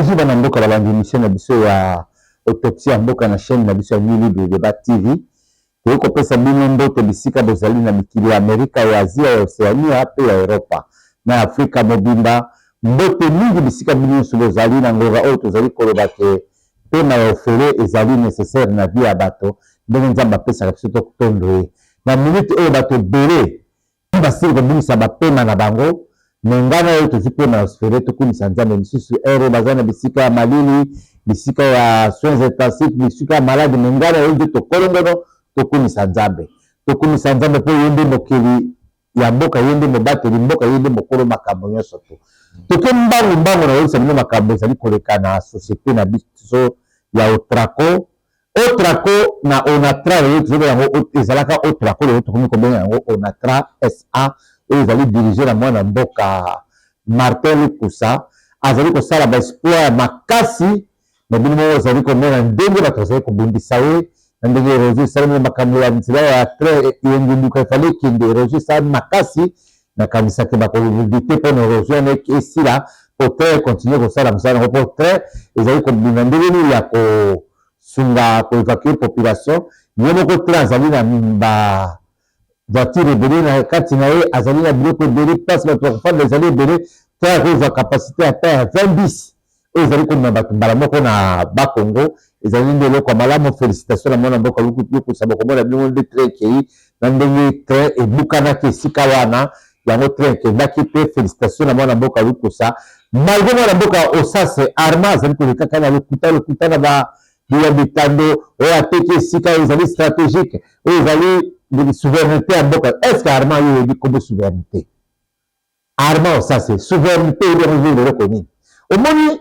Bonjour bana mboka balandi émission na biso ya autopsie ya mboka na chaîne na biso ya New Libre Débat TV. Toko kopesa bino mbote bisika bozali na mikili ya Amerika ya Asia ya Oceania pe ya Europa na Afrika mobimba mbote mingi bisika bino bozali na ngora oyo tozali koloba ke pema ya ofere ezali nécessaire na vie ya bato ndenge nzambe apesaka biso tokotondo na minute oyo bato bele basili kobimisa bapema na bango mengana oyo tozipema ofere tokumisa nzambe misusu ero bazana bisika ya malili bisika ya soins intensifs bisika ya malade mengana oyo tokolongono tokumisa nzambe po yende mokili ya mboka yende mobateli mboka yende mokolo makambo nyonso to toke mbangu na oyebisa bino makambo ezali koleka na société na biso ya Otraco na Onatra oyo tozoba yango ezalaka Otraco oyo tokomi kobenga yango Onatra SA oyo ezali dirige na mwana mboka Martin Lukusa azali kosala baespoir ya makasi na bino moko ezali komona ndenge bato bazali kobundisa ye na ndenge erosion esalami makambo ya nzela ya train yengunduka efali ekende erosion esalami makasi nakanisaki bakovite mpona erosion esila po train continue kosala mosala yango po train ezali kobima ndenge nini ya kosunga koevacue population ye moko train azali na voiture ebele na kati na ye azali na biloko ebele place bato bakofanda ezali ebele train akozwa capacité ata ya 20 bis oyo ezali komema bato mbala moko na bakongo ezali nde eloko ya malamu félicitation na mwana mboka lukusa bakomona bino nde train ekei na ndenge train ebukanaki esika wana yango train ekendaki mpe félicitation na mwana mboka lukusa malgré mwana mboka osase arma azali kolekaka na lokuta na biya bitando oyo ateki esika oyo ezali stratégique oyo ezali souveraineté ya mboka est-ce arma oyo oyebi kombo souveraineté arma osase souveraineté oyebi yango eloko nini omoni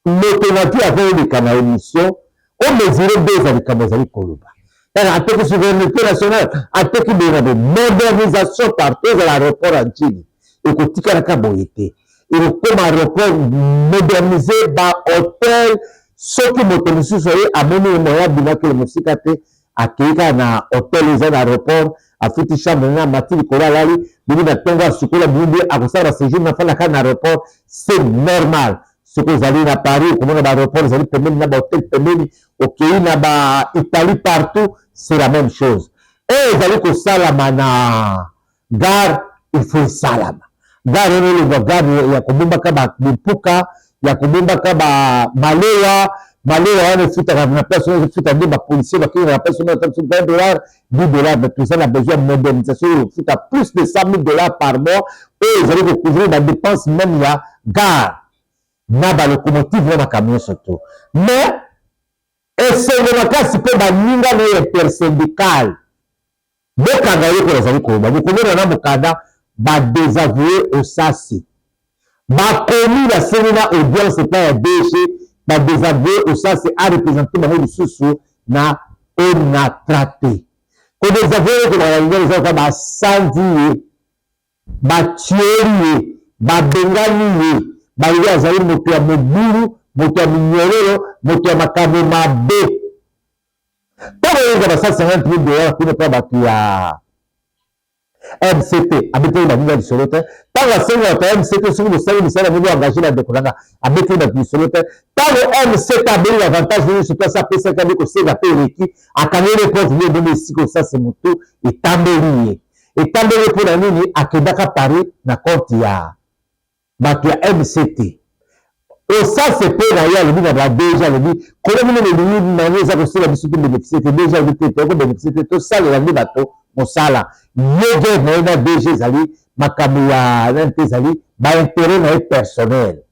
moto na ti ava oleka na émission omesure mpe eza likambo ezali koloba tala ateki souveraineté nationale ateki bena de modernisation partout ezala aéroport ya ntini ekotikalaka boye te ekokoma aéroport modernisé bahotel soki moto mosusu oye amoni ye moya abimaki mosika te akei kaka na hotel eza na aéroport afuti chambre na mati likolo alali bibi na ntongo asukola bibi akosala baséjour nafandaka na aéroport c'est normal soki ozali na Paris okomona baéroport ezali pembeni na bahotel pembeni okei na baitalie partout c'est la même chose oyo ezali kosalama na gare il faut esalama gare oyo elongwa gare ya kobombaka bampuka ya kobombaka bamalewa wana efutaka na place oyo efuta nde bapolisier bakende na place oyo $20 $10 mais toza na besoin ya modernisation oyo efuta plus de $100,000 par mois oyo ezali kocouvrir badépense même ya gare na balocomotive na makambo nyonso to mais esengo makasi mpe baninga na oyo intersyndical bokanga ye koyo ezali koloba bokomona na mokanda badésavoué osasi bakomi basengi na audience epai ya DG badésavoué osasi arepresente bango lisusu na Onatra te kodésavoué ete balinga ezaka basandi ye batieli ye babengani ye balinga azali moto ya mobulu moto ya minyororo moto ya makambo mabe ntango oyoka basali $50,000 kuna mpa bato ya MCT abeteli baninga lisolo te ntango asengi bato ya MCT soki bosali misala nini engagé na ndeko nanga abeteli bato lisolo te ntango MCT abeli avantage nyonso to asa apesaki abi kosenga mpe eleki akangeli epote nde eboni esika osase motu etambeli ye etambeli mpo na nini akendaka Paris na compte ya bato ya MCT osase mpe na ye alobi na badéja alobi kola mino melingi nani eza kosala biso te bénéficie te déjà alobi te toko bénéficie te tosalela nde bato mosala ye guerre na ye na DG ezali makambo ya nani te ezali baintérêt na ye personnel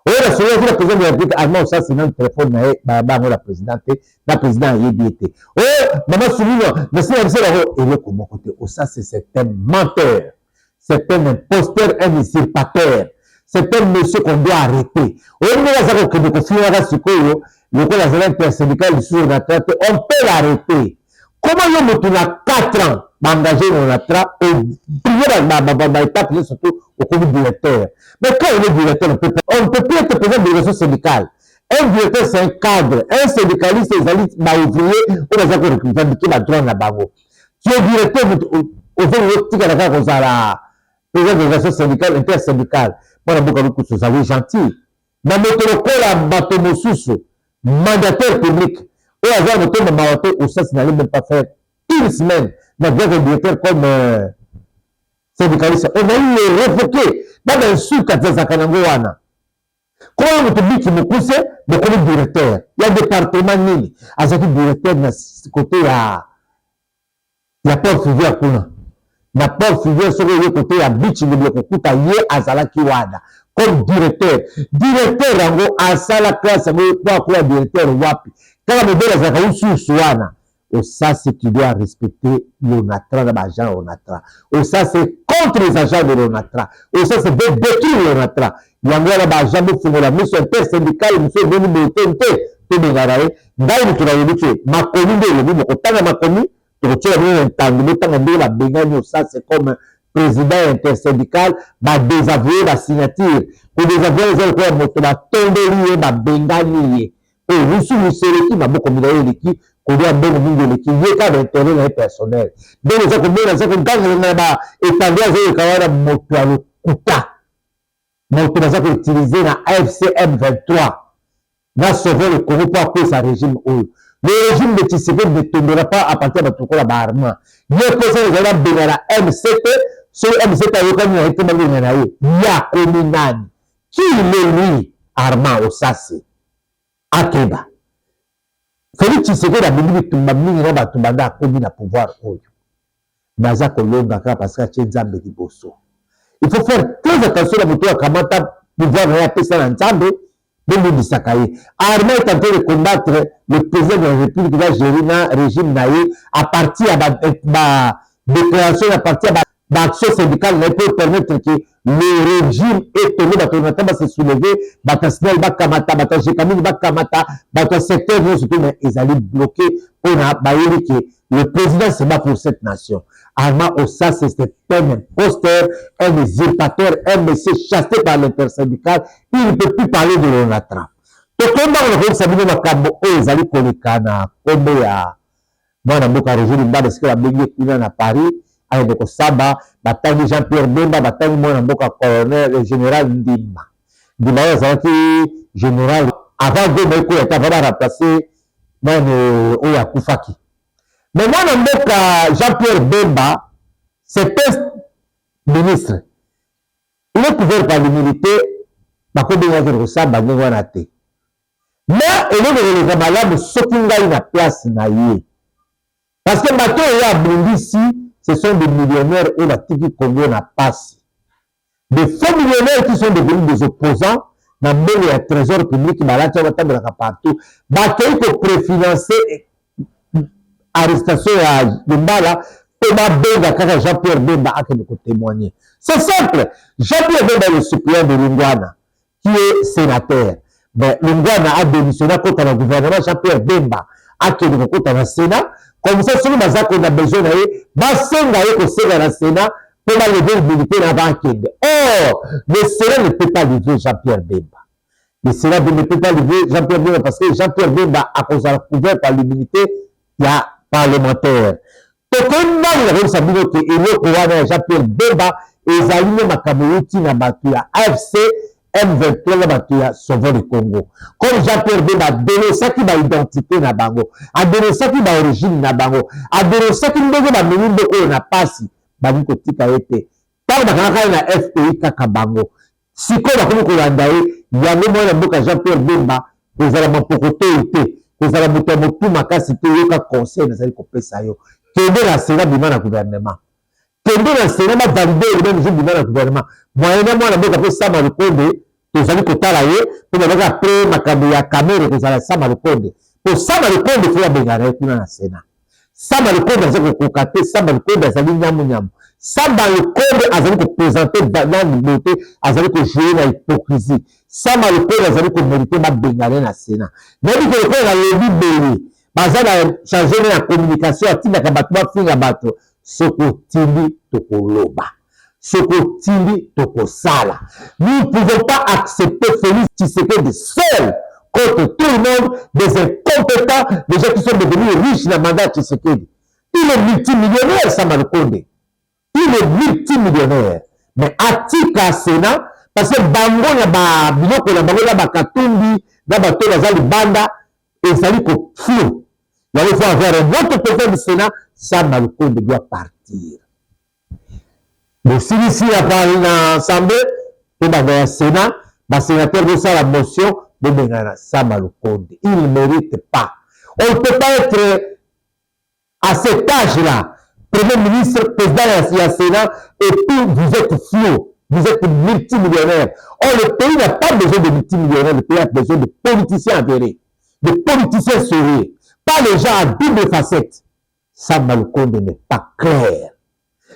oyo nasolaki na président de la république allemand osasi nani telefone na ye bayabango na président te na président ayebi ye te oyo mama sumino nasi na biso yango eloko moko te osasi c'est un menteur c'est un imposteur un usurpateur c'est un monsieur qu'on doit arrêter oyo ndenge aza kokende kofinaka sikoyo lokola azali intersyndical lisusu na tra te on peut l'arrêter comment yo moto na 4 ans baengagé na Onatra prier baétape nyonso to okomi directeur mais quand on est directeur on ne peut plus être président de direction syndicale un directeur c'est un cadre un syndicaliste ezali baouvrier oyo aza korevendiquer badroit na bango tu es directeur ozongi otikala kaka kozala président de direction syndicale intersyndicale mwana mboka lukusu ozali gentil na moto lokola bato mosusu mandataire public oyo aza moto na mawa te osasi n'allait même pas faire une semaine na bien directeur comme syndicaliste on a eu le révoqué bana nsuka tazaka nango wana koyo moto biki mokuse bokomi directeur ya département nini azaki directeur na côté ya Port Fluvial kuna na Port Fluvial soki ye côté ya bichi liboko kuta ye azalaki wana comme directeur yango asala classe yango kwa kuwa directeur wapi kaka modele azalaka ususu wana ça c'est qui doit respecter l'ONATRA na bagent ONATRA ça c'est contre les agents de l'ONATRA ça c'est de détruire l'ONATRA yango wana bagent bofungola miso intersyndical miso eboni bote te tobengana ye ngai moto nayebi te makomi nde elobi mokotanga makomi tokotia bino ntangi botanga nde babengani ça c'est comme président intersyndical badésavoué basignature kodésavoué eza lokola moto batondeli ye babengani ye oyo lusu eleki mabokomi na ye eleki kolia mbongo mingi eleki ye kaka baintérêt na ye personnel ndenge eza kobena eza kogangana baétabli azoyoka wana moto ya lokuta moto baza koutilize na FCM 23 na sauver le Congo mpo apesa régime oyo le régime de Tshisekedi ne tombera pas à partir de Tokola Barma. Il y a que ça, vous allez bien la MCT, ce MCT a eu comme il a été mal gagné. Il y a Kominani. Qui est lui, Armand Ossase, Akeba. Félix Tshisekedi a dit que Mamini n'a pas tombé à Komi na pouvoir. Naza Kolonga parce que c'est Nzambe di Bosso. Il faut faire très attention à moto à Kamata pouvoir réappeler ça dans Nzambe. Armand est en train de combattre le président de la République qui va gérer le régime à partir de la déclaration, à partir de l'action syndicale pour permettre que le régime est tombé, va se soulever, Batasnel, Bakamata, Batajekami, Bakamata, Batasecteur, ils allaient bloquer pour que le président se bat pour cette nation. Armand Ossase, c'est un imposteur, un usurpateur, un monsieur chassé par l'intersyndical. Il ne peut plus parler de l'ONATRA. Donc, comme on a Sabine Makambo, ils allaient collecana, comme il y a dans la région de Bas, parce que la Bégué à Paris, avec le Saba, bataille Jean-Pierre Bemba, bataille mon colonel, le général Ndimba. Ndimba, c'est général, avant de me couper, il a remplacé Oya Koufaki. Mais moi, Jean-Pierre Bemba, c'est un ministre. Il est couvert par l'humilité, mais il est le malade, ce qui a une place. Parce que maintenant, il y a Bundisi, ce sont des millionnaires où la Tiki Congo n'a pas. Des faux millionnaires qui sont devenus des opposants, dans le trésor public, qui m'a partout. Il faut préfinancer arrestation à Mbala, et Benga, Jean-Pierre Bemba a témoigner. C'est simple. Jean-Pierre Bemba est le suppléant de Lungwana, qui est sénateur. Mais Lungwana a démissionné contre le gouvernement. Jean-Pierre Bemba a démissionné contre le Sénat. Comme ça, si on a besoin d'aller, dans le Sénat, pour lever l'immunité avant qu'il. Or, le Sénat ne peut pas livrer Jean-Pierre Bemba. Le Sénat ne peut pas livrer Jean-Pierre Bemba parce que Jean-Pierre Bemba a couvert par l'immunité, il y a parlementaire. Donc, on a Jean-Pierre Bemba et Zalino Makamouti na Batuya AFC M23 na Batuya Sauveur le Congo. Comme Jean-Pierre Bemba a donné ça qui va identité na bango, a donné ça qui va origine na bango, a donné ça qui va mener de na passi, bani ko tika été. Tant bakaka na FPI kaka bango. Si ko ba komi ko landaye, ya mo na mboka Jean-Pierre Bemba, kozala mapokoto ete. Vous allez monter tout ma casse, c'est un conseil, vous allez couper ça. Quel la Sénat du mal gouvernement? Quel la Sénat va valider le même jour du mal gouvernement? Moyennement, la boîte après ça, m'a recordé, vous allez couper la haie, pour me après ma caméra, vous allez ça, m'a recordé. Pour ça, m'a recordé, il faut la bégarrer dans la Sénat. Ça, m'a recordé, vous allez cocater, ça, m'a recordé, vous allez nyam. Ça, m'a recordé, vous allez présenter dans la beauté, vous allez jouer dans l'hypocrisie. Ça m'a recordé, vous allez mériter ma bégarrer dans la Sénat. Mais il faut faire la lobby béni. Bazala changer la communication à tindi kabatwa finga bato soko tindi tokoloba soko tindi tokosala. Nous ne pouvons pas accepter Félix Tshisekedi seul contre tout le monde, des incompétents, des gens qui sont devenus riches dans le mandat Tshisekedi. Il est multimillionnaire, Sama Lukonde. Il est multimillionnaire. Mais Atika Sénat, parce que bango na biloko na bango na bakatumbi na bato baza libanda ezali flou. Il faut avoir un vote président du Sénat, Samba Lukonde doit partir. Mais si ici il y a pas l'Assemblée, et dans le Sénat, le sénateur veut ça la motion, de Samba Lukonde. Il ne mérite pas. On ne peut pas être à cet âge-là, Premier ministre, président du Sénat, et puis vous êtes flou, vous êtes multimillionnaire. Or, le pays n'a pas besoin de multimillionnaires, le pays a besoin de politiciens avérés, de politiciens sérieux. Pas les gens à double facette. Samba Lukonde n'est pas clair.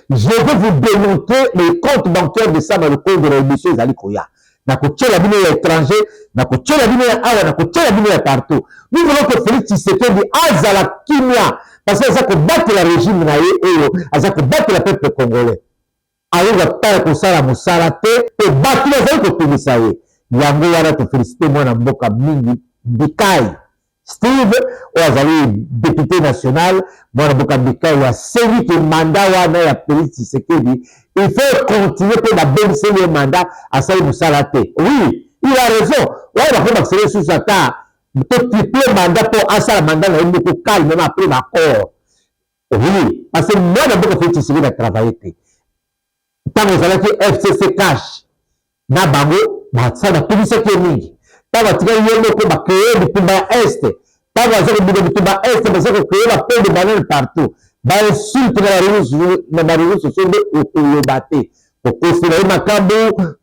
Je vais vous démontrer les comptes bancaires de Samba Lukonde de l'émission Zali Koya. Nakotia la bine ya étranger, nakotia la bine ya awa, nakotia la bine ya partout. Nous voulons que Félix Tshisekedi aza la kimia, parce que ça peut battre le régime na ye, ça peut battre le peuple congolais. Alors va pas que ça la musarate, et battre les autres pour tout ça y. Yango wana te féliciter moi na mboka mingi Bikai. Steve, Oazali, député national, moi, il y a celui qui mandat wana ya Félix Tshisekedi. Il faut continuer pour la bonne série de mandat à Saïd Moussalate. Oui, il a raison. Ouais, il va faire accélérer sous sa table. Peut tripler mandat pour Assa mandat, il faut calme, même après l'accord. Oui, parce que moi, d'abord, Félix Tshisekedi a travaillé. Quand vous allez faire FCC cash, na bango, ça va tout ce qui est mis. Tava tika yendo ko ba créer bitumba est tava zako bitumba est ba zako créer la peau de banane partout ba insulte na la réseaux sociaux de oyobate kokosa na makambo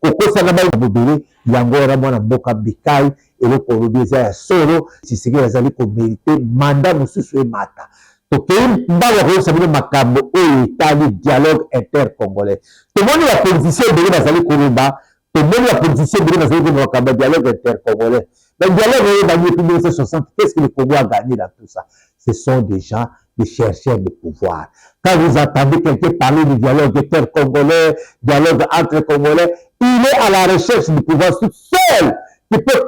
kokosa na ba bobele yango ra mwana mboka Bikai ele ko lobeza ya solo Tshisekedi azali ko mériter mandat mususu e mata to ke mbawa ko sabile makambo o itali dialogue intercongolais to moni la politicien de bazali ko loba. Tout le monde a politicien de le dialogue intercongolais. Le dialogue est gagné depuis 1960. Qu'est-ce que le Congo a gagné dans tout ça? Ce sont des gens, des chercheurs de pouvoir. Quand vous entendez quelqu'un parler du dialogue intercongolais, dialogue entre Congolais, il est à la recherche du pouvoir tout seul. Il peut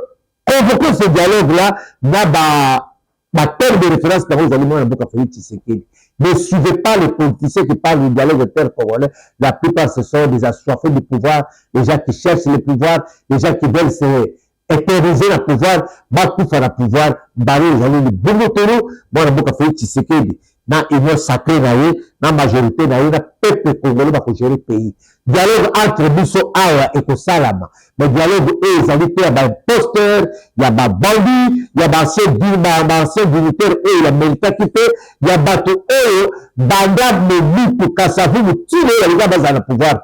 convoquer ce dialogue-là dans ma terme de référence par les aliments de Félix Tshisekedi. Ne suivez pas les politiciens qui parlent du dialogue intercongolais. La plupart, ce sont des assoiffés du pouvoir, les gens qui cherchent le pouvoir, les gens qui veulent se éterniser le pouvoir, battre faire le pouvoir, barrer les amis de Bongotoro, moi, la Félix Tshisekedi. Dans union sacrée, dans la majorité, dans le peuple congolais va gérer le pays. Dialogue entre Bisso Awa et Kosalama. Le dialogue est, ils invitent, il y a des imposteurs, il y a des bandits, il y a des anciens dignitaires, il y a des militaires qui fait, il y a des bateaux, bandats, mais pour Kassavu, les gens dans le pouvoir,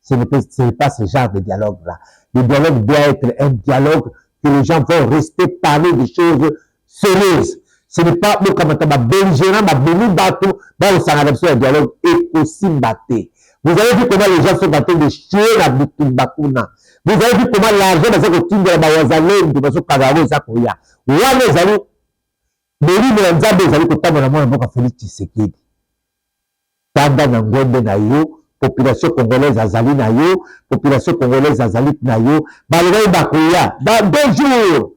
ce n'est pas ce genre de dialogue-là. Le dialogue doit être un dialogue que les gens vont rester parler des choses sérieuses. Ce n'est pas comme un belgérant, un béni bateau, dans le dialogue et aussi batté. Vous avez vu comment les gens sont en train de chier la Butumbakuna. Vous avez vu comment l'argent dans cette team de la Bawazalé, de façon Kagavo, Zakoya. Ouah, les amis, mais lui, les Nzambe, les amis, quand on a mon Félix Tshisekedi. Tanda Nangombe na yo, population congolaise azali na yo, population congolaise azali na yo, Balgai Bakoya, dans 2 jours.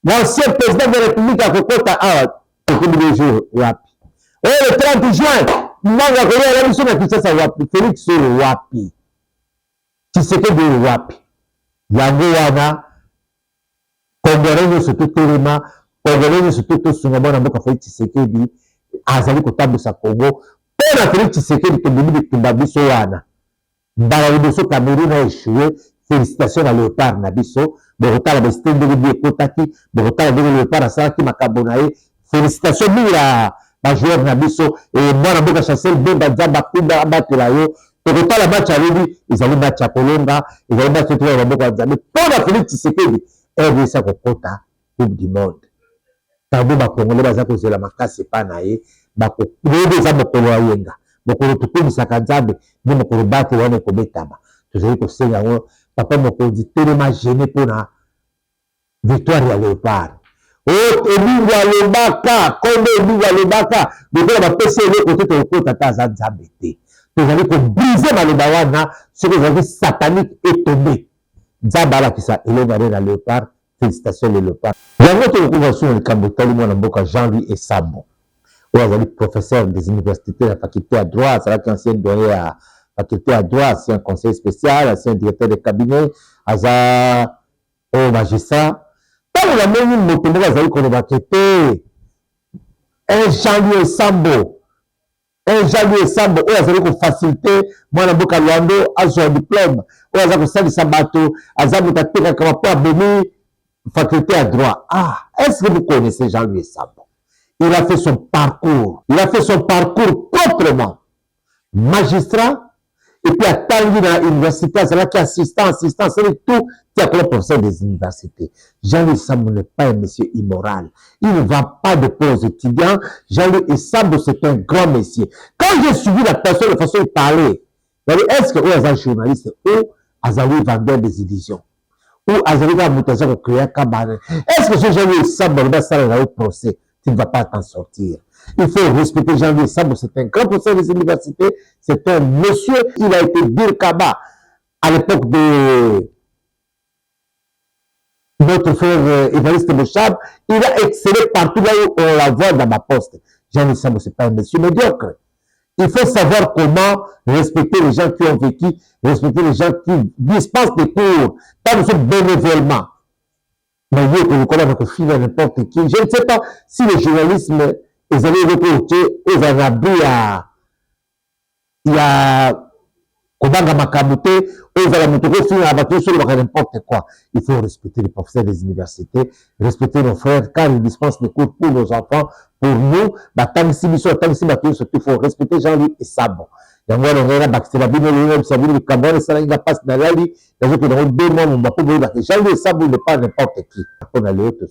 L'ancien président de la République a Kokota, deux jours, wapi. Et le 30 juin, Manga Koya, la mission de Kinshasa, wapi. Félix Solo, wapi. Tshisekedi, wapi. Yango wana, Congolais, surtout Téléma, Congolais, surtout Sungabona, Mboka Félix Tshisekedi, azali kotambo sa Congo. Pour la Félix Tshisekedi, Tombini de Tumbabiso wana. Balabiso Cameroun a échoué. Félicitations à Léopard Nabiso. Borotala Bestin de Biekotaki, Borotala de Léopard à Saraki Makabonae. Félicitations à joueur Nabiso et moi la boka chassel Bemba Zamba Kunda Abatelayo. Borotala match à Lévi, ils allaient match à Kolonga, ils allaient match à Boka Zamba. Pour la Félix Tshisekedi, RDC Kokota, Coupe du Monde. Tabo Bakongole Bazako Zela Makasi Panae, Bako, Rede Zabokolo Ayenga. Bokolo Tukumi Sakanzabe, Nimokolo Bate Wane Kobetaba. Vous avez que c'est papa mokonzi tellement gêné pour la victoire à Léopard. Oh, Emingo Alobaka, comme Emingo Alobaka, mais quand on va passer le côté de côté à Zanzabete. Vous avez que briser Malobawana, ce que vous avez satanique est tombé. Zabala qui ça, il est allé à Léopard. Félicitations les Léopard. Il y a une autre convention de Kambotali, moi, dans Jean-Louis et Sambo. Vous avez professeur des universités, la faculté à droit, c'est là qu'ancien donné à faculté à droit, ancien conseiller spécial, ancien directeur de cabinet, aza au magistrat. Tant la même moto moko azali koloba kete un Jean-Louis Sambo, oyo azali kofacilite mwana mboka Lwando azwa diplôme, oyo aza kosalisa bato, aza moto atekaka mpo abomi faculté à droit. Ah, est-ce que vous connaissez Jean-Louis Sambo? Il a fait son parcours. Il a fait son parcours proprement. Magistrat, et puis à Tanguy dans l'université, c'est là qui est assistant, c'est tout, qui est professeur des universités. Jean-Louis Sambo n'est pas un monsieur immoral. Il ne vend pas de pain aux étudiants. Jean-Louis Sambo, c'est un grand monsieur. Quand j'ai suivi la personne, de façon de parler, est-ce que vous êtes un journaliste ou Azawi vendeur des éditions? Ou Azawi va monter au créer un cabaret? Est-ce que ce Jean-Louis Sambo va faire un procès? Tu ne vas pas t'en sortir. Il faut respecter Jean-Louis Sambo, c'est un grand professeur des universités, c'est un monsieur, il a été Birkaba à l'époque de notre frère Évariste Bouchab, il a excellé partout là où on la voit dans ma poste. Jean-Louis Sambo, c'est pas un monsieur médiocre. Il faut savoir comment respecter les gens qui ont vécu, respecter les gens qui dispensent des cours, pas de bénévolement. Mais il faut qu'on finir n'importe qui. Je ne sais pas si le journalisme ils avaient reproché, ils avaient abri à il y a Kobanga Makamute, ils avaient montré finir à battre sur n'importe quoi. Il faut respecter les professeurs des universités, respecter nos frères, car ils dispensent des cours pour nos enfants, pour nous. Il faut respecter Jean-Louis Sambo. yango wana ngana bakisela bino lelo bisabili bikambo sala inga passe na lali yazo que dans 2 mois mon bapo boyeba que Jean-Louis Sambo n'est pas n'importe qui. On a le autre